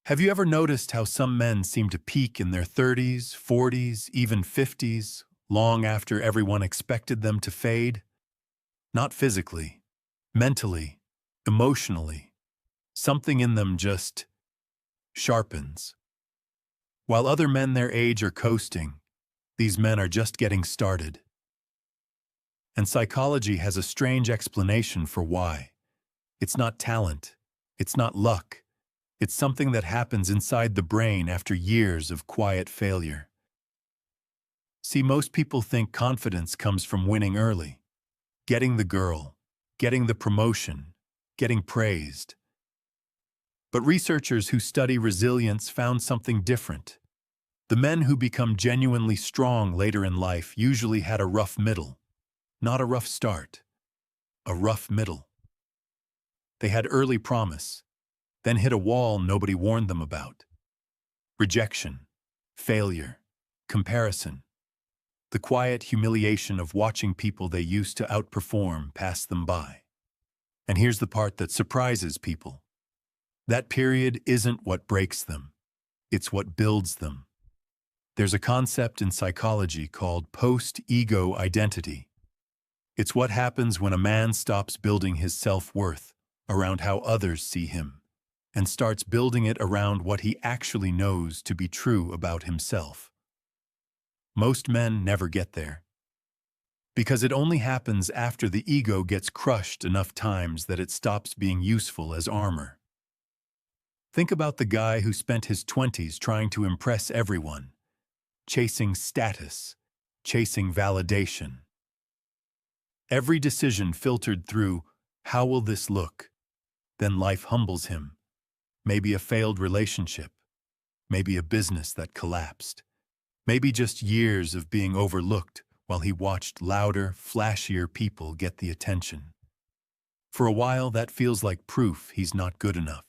Have you ever noticed how some men seem to peak in their 30s, 40s, even 50s, long after everyone expected them to fade? Not physically, mentally, emotionally. Something in them just sharpens. While other men their age are coasting, these men are just getting started. And psychology has a strange explanation for why. It's not talent. It's not luck. It's something that happens inside the brain after years of quiet failure. See, most people think confidence comes from winning early, getting the girl, getting the promotion, getting praised. But researchers who study resilience found something different. The men who become genuinely strong later in life usually had a rough middle. Not a rough start, a rough middle. They had early promise, then hit a wall nobody warned them about. Rejection, failure, comparison. The quiet humiliation of watching people they used to outperform pass them by. And here's the part that surprises people. That period isn't what breaks them. It's what builds them. There's a concept in psychology called post-ego identity. It's what happens when a man stops building his self-worth around how others see him and starts building it around what he actually knows to be true about himself. Most men never get there, because it only happens after the ego gets crushed enough times that it stops being useful as armor. Think about the guy who spent his 20s trying to impress everyone, chasing status, chasing validation. Every decision filtered through, how will this look? Then life humbles him. Maybe a failed relationship, maybe a business that collapsed, maybe just years of being overlooked while he watched louder, flashier people get the attention. For a while, that feels like proof he's not good enough.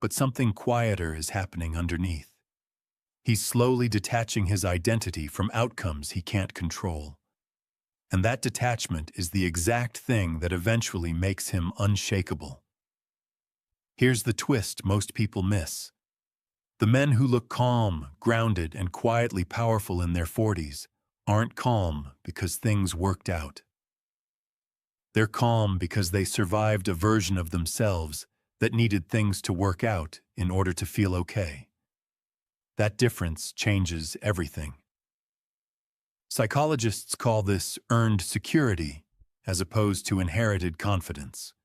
But something quieter is happening underneath. He's slowly detaching his identity from outcomes he can't control. And that detachment is the exact thing that eventually makes him unshakable. Here's the twist most people miss. The men who look calm, grounded, and quietly powerful in their 40s aren't calm because things worked out. They're calm because they survived a version of themselves that needed things to work out in order to feel okay. That difference changes everything. Psychologists call this earned security as opposed to inherited confidence.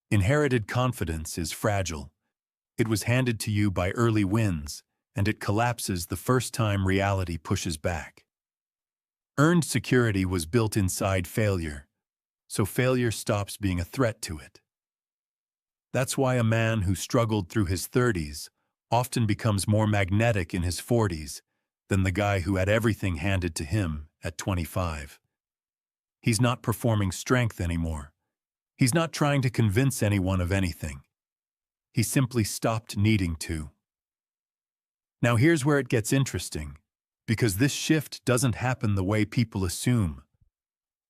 Inherited confidence is fragile. It was handed to you by early wins, and it collapses the first time reality pushes back. Earned security was built inside failure, so failure stops being a threat to it. That's why a man who struggled through his 30s often becomes more magnetic in his 40s than the guy who had everything handed to him at 25. He's not performing strength anymore. He's not trying to convince anyone of anything. He simply stopped needing to. Now here's where it gets interesting, because this shift doesn't happen the way people assume.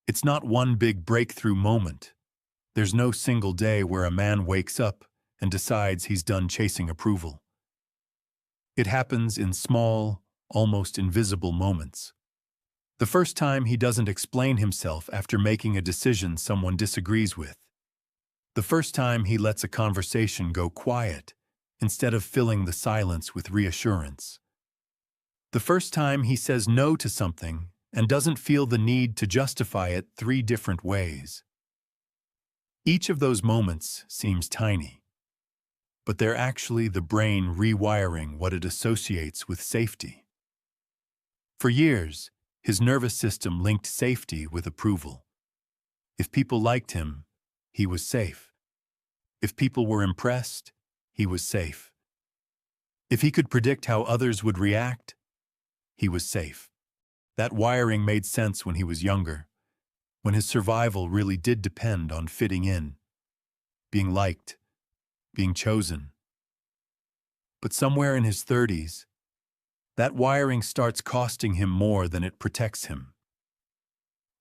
It's not one big breakthrough moment. There's no single day where a man wakes up and decides he's done chasing approval. It happens in small, almost invisible moments. The first time he doesn't explain himself after making a decision someone disagrees with. The first time he lets a conversation go quiet instead of filling the silence with reassurance. The first time he says no to something and doesn't feel the need to justify it 3 different ways. Each of those moments seems tiny, but they're actually the brain rewiring what it associates with safety. For years, his nervous system linked safety with approval. If people liked him, he was safe. If people were impressed, he was safe. If he could predict how others would react, he was safe. That wiring made sense when he was younger, when his survival really did depend on fitting in, being liked, being chosen. But somewhere in his 30s, that wiring starts costing him more than it protects him.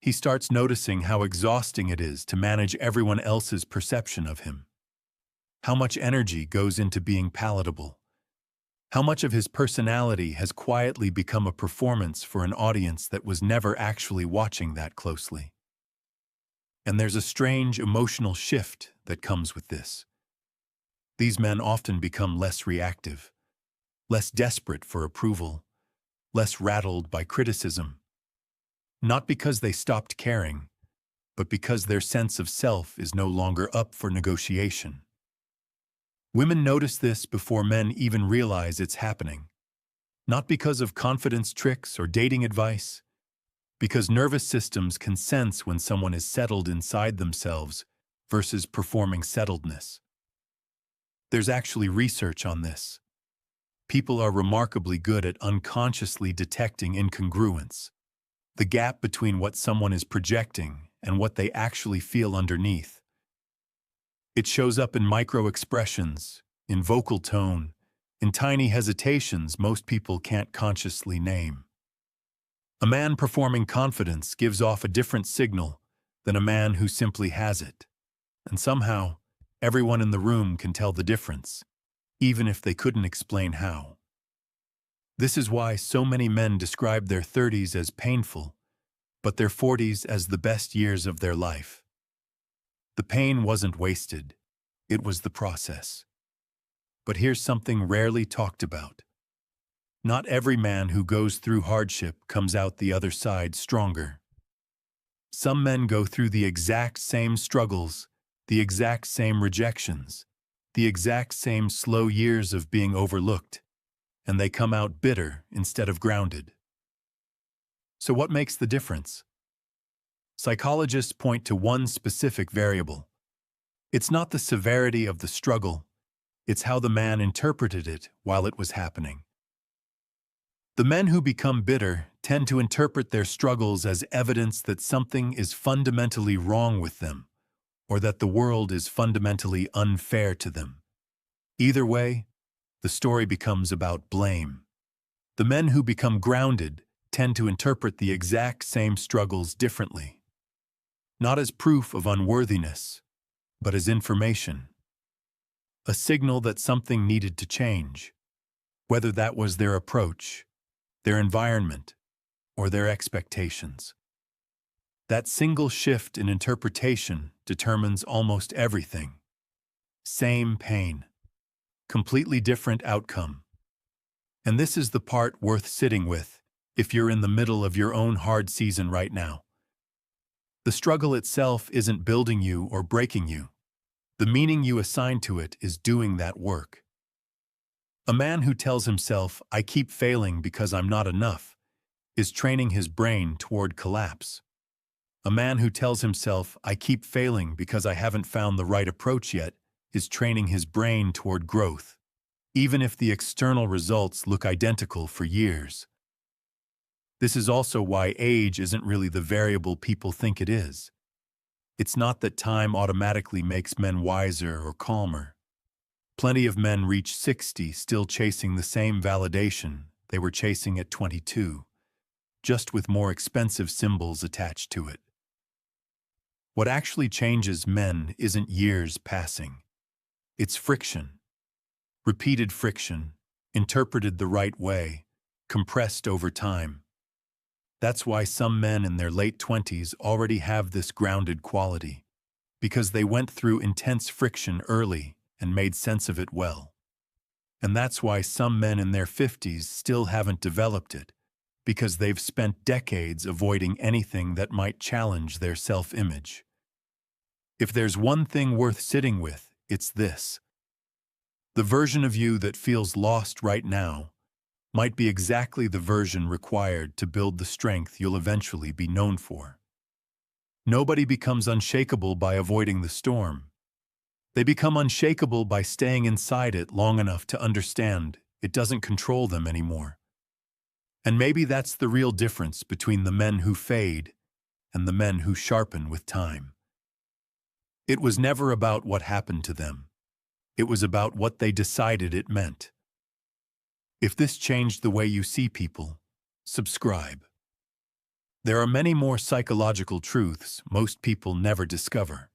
He starts noticing how exhausting it is to manage everyone else's perception of him. How much energy goes into being palatable? How much of his personality has quietly become a performance for an audience that was never actually watching that closely? And there's a strange emotional shift that comes with this. These men often become less reactive, less desperate for approval, less rattled by criticism. Not because they stopped caring, but because their sense of self is no longer up for negotiation. Women notice this before men even realize it's happening. Not because of confidence tricks or dating advice, because nervous systems can sense when someone is settled inside themselves versus performing settledness. There's actually research on this. People are remarkably good at unconsciously detecting incongruence, the gap between what someone is projecting and what they actually feel underneath. It shows up in micro-expressions, in vocal tone, in tiny hesitations most people can't consciously name. A man performing confidence gives off a different signal than a man who simply has it. And somehow, everyone in the room can tell the difference, even if they couldn't explain how. This is why so many men describe their 30s as painful, but their 40s as the best years of their life. The pain wasn't wasted, it was the process. But here's something rarely talked about. Not every man who goes through hardship comes out the other side stronger. Some men go through the exact same struggles, the exact same rejections, the exact same slow years of being overlooked, and they come out bitter instead of grounded. So what makes the difference? Psychologists point to one specific variable. It's not the severity of the struggle, it's how the man interpreted it while it was happening. The men who become bitter tend to interpret their struggles as evidence that something is fundamentally wrong with them, or that the world is fundamentally unfair to them. Either way, the story becomes about blame. The men who become grounded tend to interpret the exact same struggles differently. Not as proof of unworthiness, but as information. A signal that something needed to change, whether that was their approach, their environment, or their expectations. That single shift in interpretation determines almost everything. Same pain, completely different outcome. And this is the part worth sitting with if you're in the middle of your own hard season right now. The struggle itself isn't building you or breaking you. The meaning you assign to it is doing that work. A man who tells himself, "I keep failing because I'm not enough," is training his brain toward collapse. A man who tells himself, "I keep failing because I haven't found the right approach yet," is training his brain toward growth, even if the external results look identical for years. This is also why age isn't really the variable people think it is. It's not that time automatically makes men wiser or calmer. Plenty of men reach 60 still chasing the same validation they were chasing at 22, just with more expensive symbols attached to it. What actually changes men isn't years passing. It's friction. Repeated friction, interpreted the right way, compressed over time. That's why some men in their late 20s already have this grounded quality, because they went through intense friction early and made sense of it well. And that's why some men in their 50s still haven't developed it, because they've spent decades avoiding anything that might challenge their self-image. If there's one thing worth sitting with, it's this. The version of you that feels lost right now might be exactly the version required to build the strength you'll eventually be known for. Nobody becomes unshakable by avoiding the storm. They become unshakable by staying inside it long enough to understand it doesn't control them anymore. And maybe that's the real difference between the men who fade and the men who sharpen with time. It was never about what happened to them. It was about what they decided it meant. If this changed the way you see people, subscribe. There are many more psychological truths most people never discover.